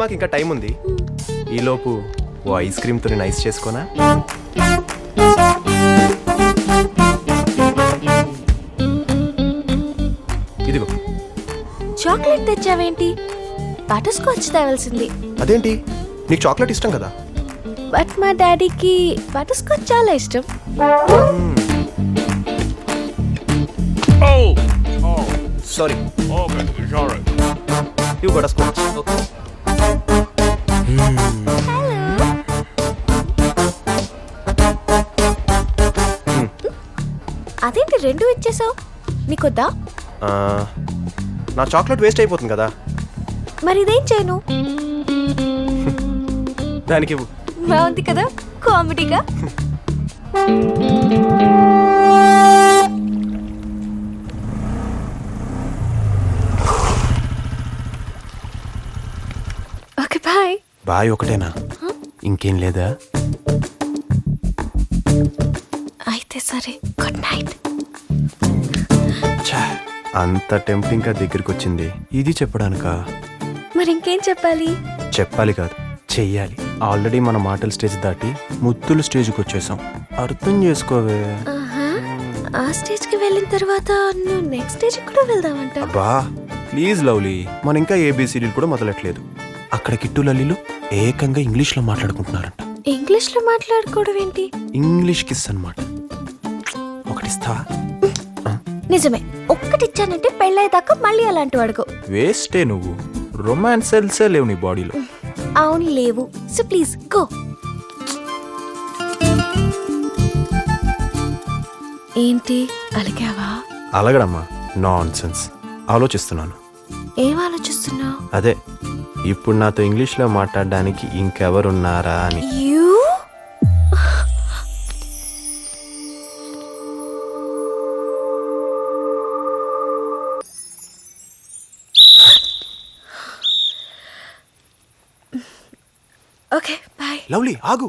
సినిమాకి ఇంకా టైం ఉంది. ఈలోపు ఓ ఐస్ క్రీమ్తో నైస్ చేసుకోనా? ఇదిగో. చాక్లెట్ తెచ్చావేంటి? బటర్ స్కాచ్ తేవాల్సింది. అదేంటి, నీకు చాక్లెట్ ఇష్టం కదా? బట్ మా డాడీకి బటర్ స్కాచ్ చాలా ఇష్టం. సారీ. You butter scotch. అదేంటి రెండు ఇచ్చేసావు? నీకొద్దా? నా చాక్లెట్ వేస్ట్ అయిపోతుంది కదా. మరి ఇదేం చేయను? దానికి ఇవ్వు. బాగుంది కదా కామెడీగా. Okay bye. బాయ్ ఒకటేనా? ఇంకేం లేదా? అయితే సరే, గుడ్ నైట్. అంత టెంప్టింగ్ గా దగ్గరికి వచ్చింది, ఇది చెప్పడానికా? మరి ఇంకేం చెప్పాలి? చెప్పాలి కాదు, చెయ్యాలి. ఆల్రెడీ మన మాటల స్టేజ్ దాటి ముద్దుల స్టేజ్కి వచ్చేసాం. అర్థం చేసుకోవే. ఆ స్టేజ్ కి వెళ్ళిన తర్వాత నువ్వు నెక్స్ట్ స్టేజ్ కూడా వెళ్దామంట. అబ్బా ప్లీజ్ లవ్లీ, మన ఇంకా ఏబిసిడీలు కూడా మొదలట్లేదు. అక్కడ కిట్టు లల్లీలు ఏకంగా ఇంగ్లీష్ లో మాట్లాడుకుంటున్నారంట. ఇంగ్లీష్ లో మాట్లాడుకోవడం ఏంటి? ఇంగ్లీష్ కిస్ అన్నమాట. ఒకటిస్తావా? నిజమే, ఒక్కటిచ్చానంటే పెళ్ళయ్యేదాకా మళ్ళీ అలాంటి వాడుకో. వేస్టే నువ్వు, రొమాన్స్ సెల్సే లేవు నీ బాడీలో. అవును లేవు. So please go. ఏంటి అలిగావా? అలగడమ్మా, నాన్ సెన్స్. ఆలోచిస్తున్నాను. ఏం ఆలోచిస్తున్నావు? అదే, ఇప్పుడు నాతో ఇంగ్లీష్ లో మాట్లాడడానికి ఇంకెవరున్నారా అని. You okay boy. లవ్లీ ఆగు.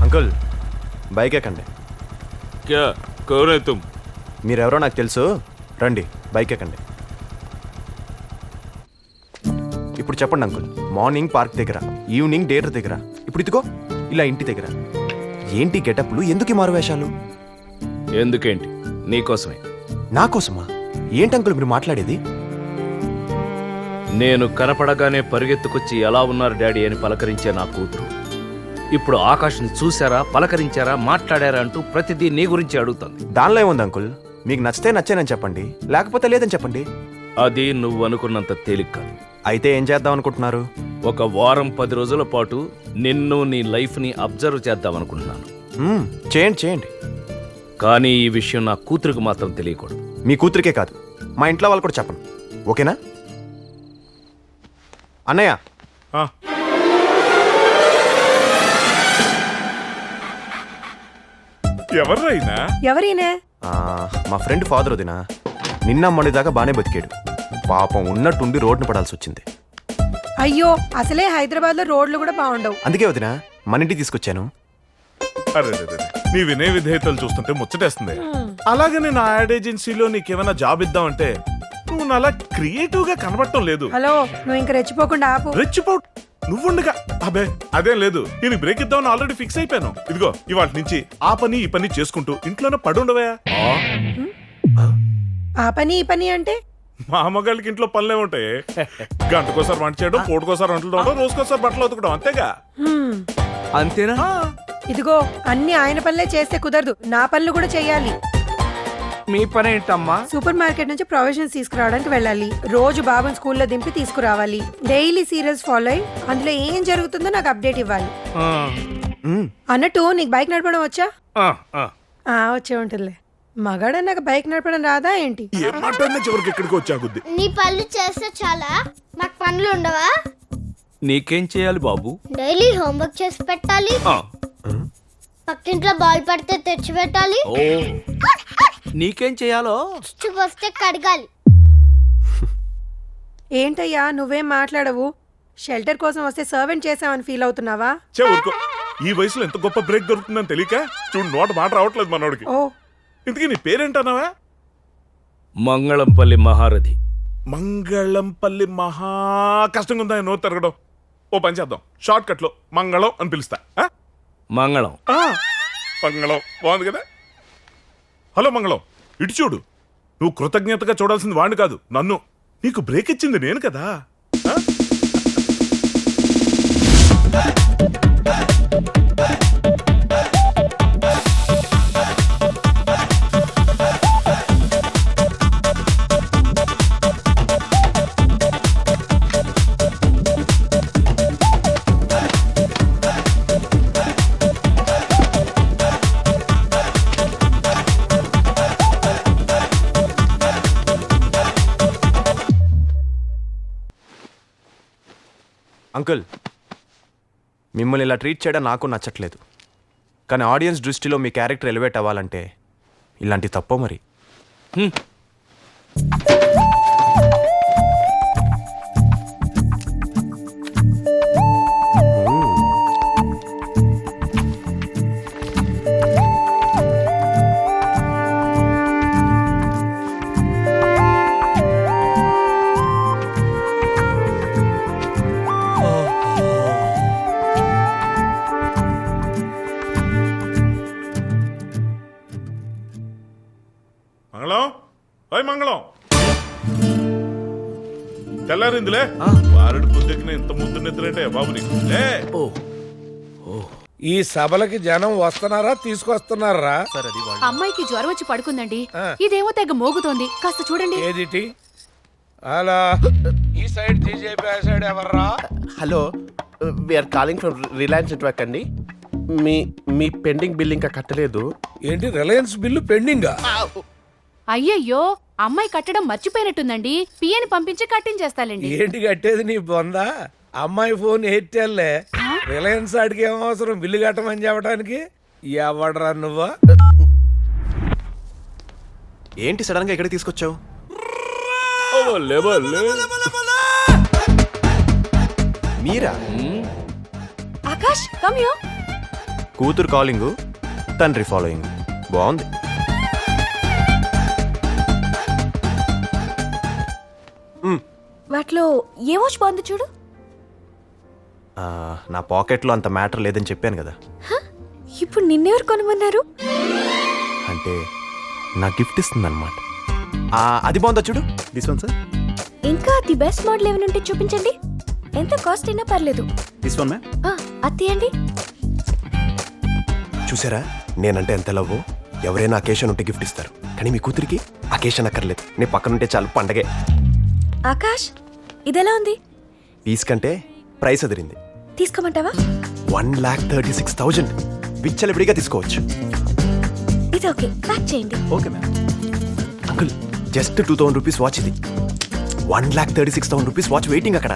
అంకుల్ బైక్ ఎక్కండి. క్యా కౌన్ హై తుమ్? మీరెవరో నాకు తెలుసు, రండి బైక్ ఎక్కండి. ఇప్పుడు చెప్పండి అంకుల్, మార్నింగ్ పార్క్ దగ్గర, ఈవినింగ్ థియేటర్ దగ్గర, ఇప్పుడు ఇదిగో ఇలా ఇంటి దగ్గర. ఏంటి గెటప్లు, ఎందుకు ఈ మారువేషాలు? ఎందుకేంటి? నీకోసమే. నా కోసమా? ఏంటి అంకుల్ మీరు మాట్లాడేది? నేను కనపడగానే పరిగెత్తుకొచ్చి ఎలా ఉన్నారు డాడీ అని పలకరించే నా కూతురు ఇప్పుడు ఆకాశం చూసారా, పలకరించారా, మాట్లాడారా అంటూ ప్రతిదీ నీ గురించి అడుగుతుంది. దానిలో ఏముంది అంకుల్, మీకు నచ్చితే నచ్చానని చెప్పండి, లేకపోతే లేదని చెప్పండి. అది నువ్వు అనుకున్నంత తేలిక కాదు. అయితే ఏం చేద్దాం అనుకుంటున్నారు? ఒక వారం 10 రోజుల పాటు నిన్ను, నీ లైఫ్ని అబ్జర్వ్ చేద్దాం అనుకుంటున్నాను. చేయండి చేయండి. కానీ ఈ విషయం నా కూతురికి మాత్రం తెలియకూడదు. మీ కూతురికే కాదు, మా ఇంట్లో వాళ్ళు కూడా చెప్పను, ఓకేనా? అన్నయ్య, ఎవరైనా మా ఫ్రెండ్ ఫాదర్ వదినా, నిన్న మొన్నటిదాకా బానే బతికాడు. పాపం ఉన్నట్టుండి రోడ్డును పడాల్సి వచ్చింది. అయ్యో, అసలే హైదరాబాద్ లో రోడ్లు కూడా బాగుండవు. అందుకే వదినా మన ఇంటికి తీసుకొచ్చాను. నీ వినయ విధేయతలు చూస్తుంటే ముచ్చటేస్తుంది. అలాగే నేను ఆ యాడ్ ఏజెన్సీలో నీకేమైనా జాబ్ ఇద్దామంటే నువ్వు నాలా క్రియేటివ్ గా కనబడటం లేదు. హలో, నువ్వు ఇంకా రెచ్చిపోకుండా ఆపు. రెచ్చిపో, నువ్వుండగా. అబే అదేం లేదు, నేను బ్రేక్ ఇద్దామని ఆల్రెడీ ఫిక్స్ అయిపోయాను. ఇదిగో ఇవాళ నుంచి ఆ పని ఈ పని చేసుకుంటూ ఇంట్లోనే పడుండవా. ఆ పని ఈ పని అంటే మా అమ్మగారికి ఇంట్లో పనులే ఉంటాయి. గంటకోసారి వంట చేయడం, పూటకోసారి వంటలు తోవడం, రోజుకోసారి బట్టలు ఉతకడం, అంతేగా. అంతేనా? ఇదిగో అన్ని ఆయన పనులే చేస్తే కుదరదు, నా పనులు కూడా చెయ్యాలి. మీ పని ఏంటమ్మా? సూపర్ మార్కెట్ నుంచి ప్రొవిజన్స్ తీసుకురావడానికి వెళ్ళాలి. రోజు బాబుని స్కూల్లో దింపి తీసుకురావాలి. డైలీ సీరియల్స్ ఫాలో అయ్యి అందులో ఏం జరుగుతుందో నాకు అప్డేట్ ఇవ్వాలి. అన్నట్టు నీకు బైక్ నడపడం వచ్చా? వచ్చే ఉంటుందిలే. మగాడ నాకు బైక్ నడపడం రాదా ఏంటి? చివరికి ఎక్కడికి వచ్చా కొద్ది. నీ పనులు చేస్తే చాలా, మాకు పనులు ఉండవా? నీకేం చేయాలి బాబు? డైలీ హోంవర్క్ చేసి పెట్టాలి, పక్కింట్లో బాల్ పడితే తెచ్చి పెట్టాలి, నీకేం చేయాలో వస్తే కడగాలి. ఏంటయ్యా నువ్వేం మాట్లాడవు? షెల్టర్ కోసం వస్తే సర్వెంట్ చేసావని ఫీల్ అవుతున్నావా? ఈ వయసులో ఎంత గొప్ప బ్రేక్ దొరుకుతుందని తెలియక చూడు నోట మాట రావట్లేదు మనోడికి. ఓ ఇంతకీ నీ పేరేంటన్నావా? మంగళంపల్లి మహారథి. మంగళంపల్లి మహా కష్టంగా ఉందా నోరు తిరగడం. ఓ పని చేద్దాం, షార్ట్ కట్ లో మంగళం అని పిలుస్తా. ఆ? మంగళం. ఆ, మంగళం బాగుంది కదా. హలో మంగళం, ఇటు చూడు. నువ్వు కృతజ్ఞతగా చూడాల్సింది వాడిని కాదు, నన్ను. నీకు బ్రేక్ ఇచ్చింది నేను కదా. ఆ? అంకుల్, మిమ్మల్ని ఇలా ట్రీట్ చేయడం నాకు నచ్చట్లేదు. కానీ ఆడియన్స్ దృష్టిలో మీ క్యారెక్టర్ ఎలివేట్ అవ్వాలంటే ఇలాంటి తప్పో మరి. మంగళం, ఓయ్ మంగళం, తెల్లారిందిలే. వారుడి పొద్దుకిన ఇంత ముద్దు నిద్రంటే బాబు నీకు లే. ఈ సభలకి జనం వస్తున్నారా తీసుకొస్తున్నారా? అమ్మాయికి జ్వరం వచ్చి పడుకుందండి. ఇదేమో తెగ మోగుతోంది, కాస్త చూడండి. ఏదిటి అలా ఈ సైడ్ తీసేపి ఆ సైడ్ ఎవర్రా? Hello, we are calling from Reliance network అండి. మీ పెండింగ్ బిల్ ఇంకా కట్టలేదు. ఏంటి రిలయన్స్ బిల్లు పెండింగా? అయ్యయ్యో, అమ్మాయి కట్టడం మర్చిపోయినట్టుందండి. పియని పంపించి కట్టించేస్తాలండి. ఏంటి కట్టేది నీ బొందా? అమ్మాయి ఫోన్ ఎయిర్టెల్లే. రిలయన్స్ ఆడికి ఏం అవసరం బిల్లు కట్టమని చెప్పడానికి? ఎవడరా నువ్వా? ఏంటి సడన్ గా ఎక్కడికి తీసుకొచ్చావు? మీరా? Akash come here. కూతురు కాలింగ్, తండ్రి ఫాలోయింగ్. బాగుంది. వాటిలో ఏ వాచ్ బాగుంది చూడు. నా పాకెట్లో అంత మ్యాటర్ లేదని చెప్పాను కదా. ఇప్పుడు నిన్నెవరు కొనమన్నారు? అంటే నా గిఫ్ట్ ఇస్తుంది అనమాట. అది బాగుందా చూడు. This one sir. ఇంకా ది బెస్ట్ మోడల్ ఏమైనా ఉంటే చూపించండి. ఎంత కాస్ట్ అయినా పర్లేదు. This one ma'am. అది తీయండి. చూసారా నేనంటే ఎంత లవ్. ఎవరైనా అకేషన్ ఉంటే గిఫ్ట్ ఇస్తారు, కానీ మీ కూతురికి అకేషన్ అక్కర్లేదు. నేను పక్కనుంటే చాలు పండగే. ఆకాష్ ఇదెలా ఉంది? పీస్ కంటే ప్రైస్ అదిరింది. తీసుకోమంటావా? 1,36,000 విచ్చలవిడిగా తీసుకోవచ్చు. ఇది ఓకే, ప్యాక్ చేయండి. Okay ma'am. Uncle, just 2,000 rupees watch ఇది. 1,36,000 రూపీస్ వాచ్ వెయిటింగ్ అక్కడ.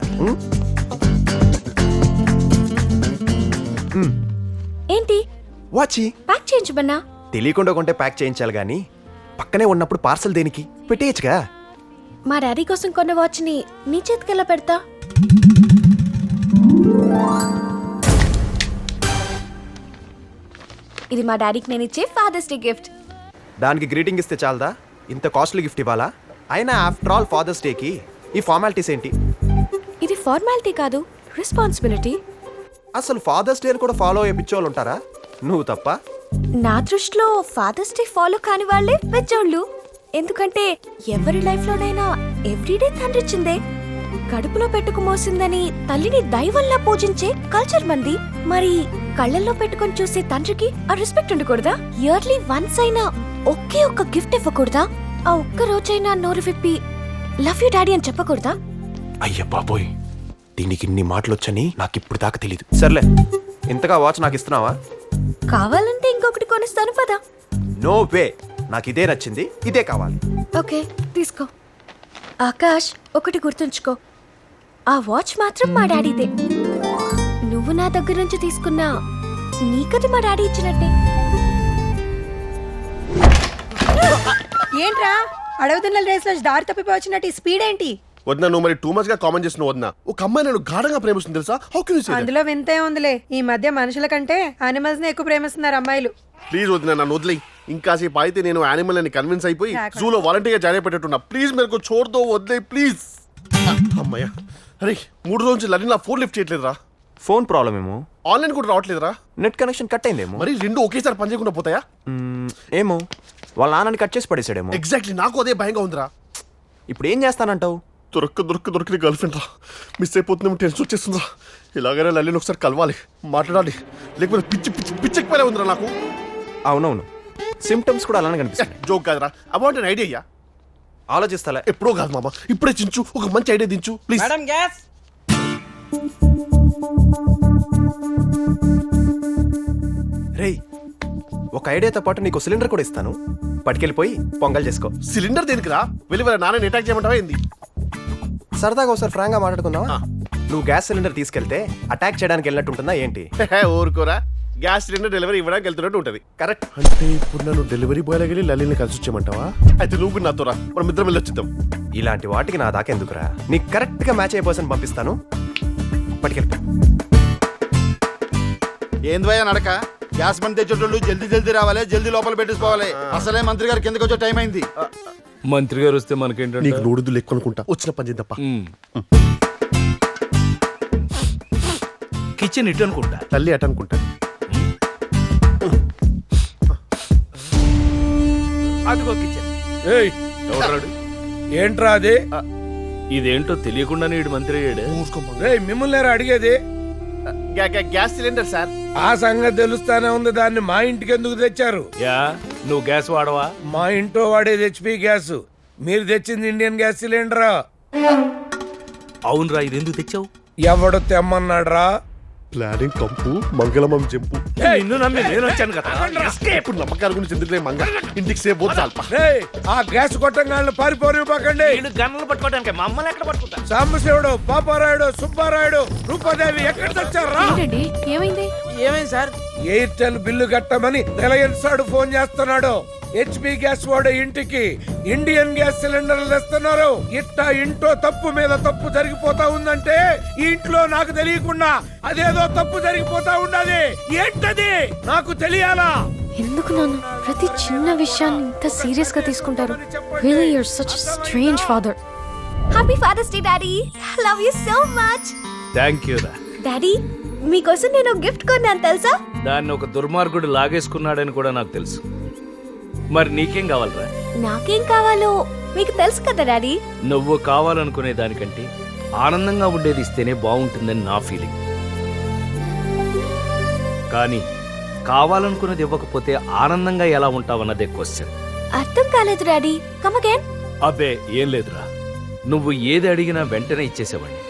ఏంటి వాచ్ ప్యాక్ చేయించమన్నా? తెలియకుండా కొంటే ప్యాక్ చేయించాలి కానీ పక్కనే ఉన్నప్పుడు పార్సల్ దేనికి? పెట్టేయచ్చుగా. మా డాడీ కోసం కొన్న వాచ్ ని నీ చేతికి ఎలా పెడతా? ఇది మా డాడీకి నేను ఇచ్చే ఫాదర్స్ డే గిఫ్ట్. దానికి గ్రీటింగ్ ఇస్తే చాలదా? ఇంత కాస్ట్లీ గిఫ్ట్ ఇవ్వాలా? అయినా ఆఫ్టర్ ఆల్ ఫాదర్స్ డేకి ఈ ఫార్మాలిటీస్ ఏంటి? ఇది ఫార్మాలిటీ కాదు, రెస్పాన్సిబిలిటీ. అసలు ఫాదర్స్ డే కూడా ఫాలో అయ్యే పిచ్చోళ్ళు ఉంటారా? నువ్వు తప్ప. నా దృష్టిలో ఫాదర్స్ డే ఫాలో కాని వాళ్ళే పెద్దోళ్ళు. ఎందుకంటే ఎవరి లైఫ్ లోనైనా ఎవ్రీడే తండ్రి ఇచ్చిందే. కడుపులో పెట్టుకు మోసిందని తల్లిని దైవంలా పూజించే కల్చర్ మంది. మరి కళ్ళల్లో పెట్టుకొని చూసే తండ్రికి ఆ రెస్పెక్ట్ ఉండకూడదా? ఇయర్లీ వన్స్ అయినా ఒకే ఒక్క గిఫ్ట్ ఇవ్వకూడదా? ఆ ఒక్క రోజైనా నోరు విప్పి లవ్ యూ డాడీ అని చెప్పకూడదా? అయ్య బాబోయ్, దీనికి ఇన్ని మాటలొచ్చని నాకు ఇప్పుడు దాకా తెలీదు. సర్లే, ఇంతగా వాచ్ నాకు ఇస్తున్నావా? కావాలంటే ఇంకొకటి కొనిస్తాను పదా. నో వే, నాకు ఇదే నచ్చింది, ఇదే కావాలి. ఓకే తీసుకో. ఆకాష్, ఒకటి గుర్తుంచుకో, ఆ వాచ్ మాత్రం మా డాడీదే. నువ్వు నా దగ్గర నుంచి తీసుకున్నా నీకది మా డాడీ ఇచ్చినట్టే. ఏంట్రా అడవిదున్నల రేస్ లో దారి తప్పిపోవచ్చినట్టు ఈ స్పీడ్ ఏంటి? వదిన నువ్వు మరి టూ మచ్ గా కామెంట్ చేస్తున్నావు వదిన. ఒక అమ్మాయి నేను గాఢంగా ప్రేమిస్తుంది తెలుసా? How can you say that? అందులో వింతే ఉందిలే, ఈ మధ్య మనుషుల కంటే యానిమల్స్ ని ఎక్కువ ప్రేమిస్తున్నారు అమ్మాయిలు. ప్లీజ్ వదిన నన్ను వదిలేయి. ఇంకాసేపు అయితే నేను యానిమల్ అని కన్విన్స్ అయిపోయి జూలో వాలంటీర్గా జాయిన్ అయిపెట్టున్నా. ప్లీజ్ మేరకు చోర్దో వదిలే ప్లీజ్. అమ్మాయ్యా, అరే 3 రోజుల నుంచి లలిన్ నా ఫోన్ లిఫ్ట్ చేయట్లేదురా. ఫోన్ ప్రాబ్లం ఏమో, ఆన్లైన్ కూడా రావట్లేదురా. నెట్ కనెక్షన్ కట్ అయిందేమో. మరి 2 ఒకేసారి పని చేయకుండా పోతాయా? ఏమో వాళ్ళ నాన్నని కట్ చేసి పడేసాడేమో. ఎగ్జాక్ట్లీ, నాకు అదే భయంగా ఉందిరా. ఇప్పుడు ఏం చేస్తానంటావు? దొరికిన గర్ల్ ఫ్రెండ్ రా. మిస్ అయిపోతున్నాము, టెన్షన్ వచ్చేస్తుందిరా. ఇలాగైనా లలిన్ ఒకసారి కలవాలి, మాట్లాడాలి, లేకపోతే పిచ్చెక్కిపోలే ఉందిరా నాకు. అవునవును, సిమ్టమ్స్ కూడా అలానే కనిపిస్తాయి. జోక్ కాదురా, అబౌట్ అన్ ఐడియా. ఆలోచిస్తాలే. ఎప్పుడో కాదు మామ, ఇప్పుడే చించు, ఒక మంచి ఐడియా దించు ప్లీజ్. రేయ్, ఒక ఐడియాతో పాటు నీకు సిలిండర్ కూడా ఇస్తాను, పట్టుకెళ్ళిపోయి పొంగల్ చేసుకో. సిలిండర్ దేనికిరా? వెళ్ళి వాళ్ళ నాన్న అటాక్ చేయమంటావా ఏంది? సరదాగా ఒకసారి ఫ్రాంక్ గా మాట్లాడుకుందావా? నువ్వు గ్యాస్ సిలిండర్ తీసుకెళ్తే అటాక్ చేయడానికి వెళ్ళినట్టు ఉంటుందా ఏంటి? ఊరుకోరా, గ్యాస్ సిలిండర్ డెలివరీ ఇవ్వడానికి వెళ్తున్నట్టు ఉంటది. కరెక్ట్. అంటే ఇప్పుడు నన్ను డెలివరీ బాయ్ వెళ్ళి లలిని కలిసి వచ్చేయమంటావా? అయితే నువ్వు నాతో రా, మనం ఇద్దరం వెళ్ళి వచ్చేద్దాం. ఇలాంటి వాటికి నా దాకా ఎందుకురా? నీకు కరెక్ట్ గా మ్యాచ్ అయ్యే పర్సన్ పంపిస్తాను, పట్టుకెళ్తా. ఏంద్వయ్యా నడక? గ్యాస్ బండ్ తెచ్చేటోళ్ళు జల్దీ రావాలి, జల్దీ లోపల పెట్టేసుకోవాలి. అసలే మంత్రి గారు కిందకి వచ్చే టైం అయింది. మంత్రి గారు వస్తే మనకేంటంటే నీకు నోడుదులు ఎక్కువ అనుకుంటా, వచ్చిన పని చేద్దాం. కిచెన్ ఇటు అనుకుంటా. తల్లి అట అనుకుంటా. అదిగో కిచెన్. ఏయ్, ఎవరాడు? ఏంట్రా అది? ఇదేంటో తెలియకుండానే ఇడు మంత్రి అయ్యాడు. రేయ్, మిమ్మల్ని అడిగేది. Gas cylinder sir. ఆ సంగతి తెలుస్తానే ఉంది, దాన్ని మా ఇంటికి ఎందుకు తెచ్చారు? యా, నువ్వు గ్యాస్ వాడవా? మా ఇంట్లో వాడేది హెచ్పి గ్యాస్, మీరు తెచ్చింది ఇండియన్ గ్యాస్ సిలిండరా? అవునరా, ఇది ఎందుకు తెచ్చావు? ఎవడు తెమ్మన్నాడ్రా? ప్లానింగ్ కంపు, మంగళమం జంపు. నిన్ను నమ్మి నేను వచ్చాను కదా. ఇప్పుడు నమ్మకాల గురించి ఎందుకులే మంగ, ఇంటికి సేపు పోతే చాలు. రేయ్, ఆ గ్యాస్ కొట్టంగాళ్ళని పారిపోనివ్వకండి. వీళ్ళు గన్నులు పట్టుకోవడానికి మమ్మల్ని ఎక్కడ పట్టుకుంటా? సాంబశివుడు, పాపారాయుడు, సుబ్బారాయుడు, రూపాదేవి ఎక్కడ తెచ్చారా? ఏంటండి, ఏమైంది? ఏమైంది సార్? ఎయిర్టెల్ బిల్లు కట్టమని రిలయన్స్ వాడు ఫోన్ చేస్తున్నాడు. హెచ్పి గ్యాస్ వాడు ఇంటికి ఇండియన్ గ్యాస్ సిలిండర్లు తెస్తున్నారు. ఇట్టా ఇంట్లో తప్పు మీద తప్పు జరిగిపోతా ఉందంటే ఈ ఇంట్లో నాకు తెలియకుండా అదేదో తప్పు జరిగిపోతా ఉండాలి. ఏంటది నాకు తెలియాలా? ఎందుకు నాన్న ప్రతి చిన్న విషయాన్ని ఇంత సీరియస్ గా తీసుకుంటారు? Really, you're such a strange father. Happy Father's Day, Daddy. Love you so much. Thank you రా. Daddy, మీకోసం నేను గిఫ్ట్ కొన్నాను తెలుసా? దాన్ని ఒక దుర్మార్గుడు లాగేసుకున్నాడని కూడా నాకు తెలుసు. మరి నీకేం కావాలరా? నాకేం కావాలో మీకు తెలుసు కదా డాడీ. నువ్వు కావాలనుకునే దానికంటే ఆనందంగా ఉండేది ఇస్తేనే బాగుంటుందని నా ఫీలింగ్. కానీ కావాలనుకున్నది ఇవ్వకపోతే ఆనందంగా ఎలా ఉంటావన్నదే క్వశ్చన్. అర్థం కాలేదు డాడీ. Come again. అబ్బే ఏం లేదురా, నువ్వు ఏది అడిగినా వెంటనే ఇచ్చేసేవాడిని.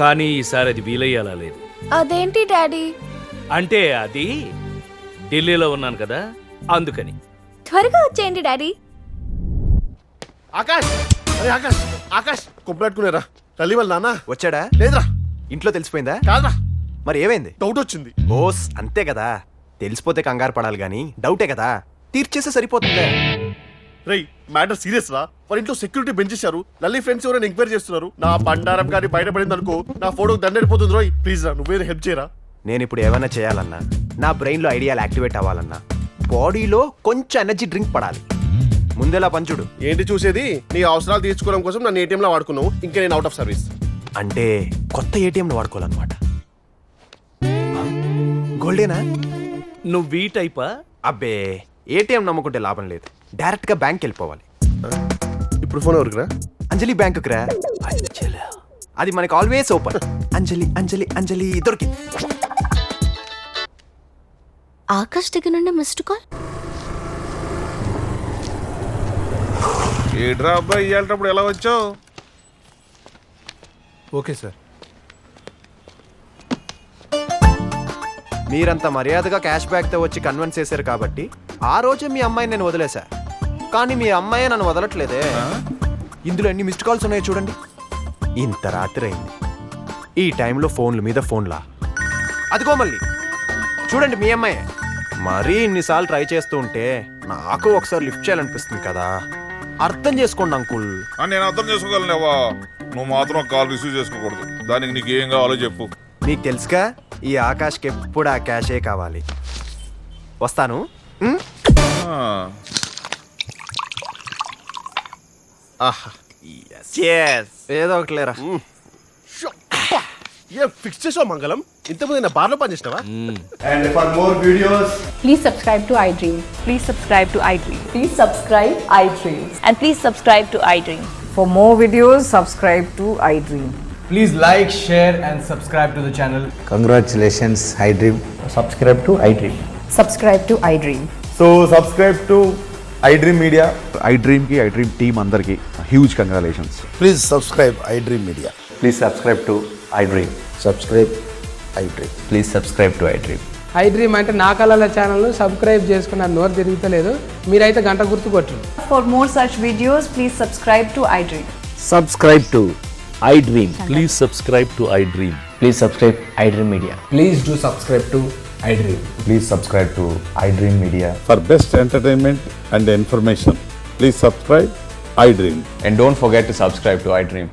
కానీ ఈసారి అది వీలయ్యేలా లేదు. అదేంటి డాడీ? అంటే అది ఢిల్లీలో ఉన్నాను కదా, అందుకని. త్వరగా వచ్చేయండి డాడీ. ఆకాష్, అరే ఆకాష్, ఆకాష్ కొట్లాడుకునేరా. తల్లి వాళ్ళ నాన్న వచ్చాడా? లేదురా. ఇంట్లో తెలిసిపోయిందా? కాదురా, మరి ఏమైంది? డౌట్ వచ్చింది. ఓస్ అంతే కదా, తెలిసిపోతే కంగారు పడాలి గానీ డౌటే కదా, తీర్చేస్తే సరిపోతుందే. రేయ్, మ్యాటర్ సీరియస్ రా. వాళ్ళ ఇంట్లో సెక్యూరిటీ పెంచేశారు. లల్లి ఫ్రెండ్స్ ఎవరైనా ఎంక్వైరీ చేస్తున్నారు. నా బండారం కానీ బయటపడింది అనుకో, నా ఫోటోకి దండడిపోతుంది రోయ్. ప్లీజ్ రా, నువ్వేదో హెల్ప్ చేయరా. నేను ఇప్పుడు ఏమైనా చేయాలన్నా, నా బ్రెయిన్లో ఐడియాలు యాక్టివేట్ అవ్వాలన్నా, బాడీలో కొంచెం ఎనర్జీ డ్రింక్ పడాలి. ముందేలా పంచుడు. ఏంటి చూసేది? నీ అవసరాలు తీర్చుకోవడం కోసం నన్ను ఏటీఎంలో వాడుకున్నావు, ఇంకా నేను అవుట్ ఆఫ్ సర్వీస్. అంటే కొత్త ఏటీఎంను వాడుకోవాలన్నమాట. గోల్డేనా? నువ్వు ఈ టైపా? అబ్బే, ఏటీఎం నమ్ముకుంటే లాభం లేదు, డైరెక్ట్ గా బ్యాంక్ వెళ్ళిపోవాలి. ఇప్పుడు ఫోన్ ఎవరికి రా? అంజలి బ్యాంకుకి రా. అది మనకి ఆల్వేస్ ఓపెన్. అంజలి అంజలి అంజలి దొరికింది. ఆకాష్ దగ్గర నుండి మిస్డ్ కాల్. ఏడ్రా అబ్బాయి, ఇయ్యాలటప్పుడు ఎలా వచ్చావు? Okay sir. మీరంత మర్యాదగా క్యాష్ బ్యాక్ తో వచ్చి కన్విన్స్ చేశారు కాబట్టి ఆ రోజే మీ అమ్మాయిని నేను వదిలేశా. కానీ మీ అమ్మాయి నన్ను వదలట్లేదే. ఇందులో ఎన్ని మిస్డ్ కాల్స్ ఉన్నాయో చూడండి. ఇంత రాత్రి అయింది, ఈ టైంలో ఫోన్ల మీద ఫోన్లా. అదిగో మళ్ళీ చూడండి, మీ అమ్మాయి. మరీ ఇన్నిసార్లు ట్రై చేస్తూ ఉంటే నాకు ఒకసారి లిఫ్ట్ చేయాలనిపిస్తుంది కదా. అర్థం చేసుకోండి అంకుల్. నేను అర్థం చేసుకోగలనేవా? నువ్వు మాత్రం కాల్ రిసీవ్ చేసుకోకూడదు. దానికి నీకు ఏం కావాలో చెప్పు. నీకు తెలుసుగా ఈ ఆకాష్కి ఎప్పుడు ఆ క్యాషే కావాలి. వస్తాను. ఆహా ఏదో ఒకటి లేరా. ఏ ఫిక్స్ చేసావు మంగళం? ఇంతకుముందు నా బార్లో పనిచేసినావా? And for more videos, Please subscribe to iDream. Please subscribe to iDream. Please subscribe iDream. And please subscribe to iDream. For more videos, subscribe to iDream. please like, share, and subscribe to the channel. Congratulations iDream. Subscribe to iDream. Subscribe to iDream. So subscribe to iDream Media. iDream కి iDream team అందరికి huge congratulations. Please subscribe iDream media. Please subscribe to iDream. Subscribe iDream. Please subscribe to iDream. iDream అంటే నా కళల channel subscribe చేసుకున్న నోరు తిరుగుతలేదు. మీరైతే గంట గుర్తు కొట్టండి. For more such videos, please subscribe to iDream. Subscribe to iDream. Please subscribe to iDream. Please subscribe iDream Media. Please do subscribe to iDream. Please subscribe to iDream media. For best entertainment and information please subscribe iDream. And don't forget to subscribe to iDream.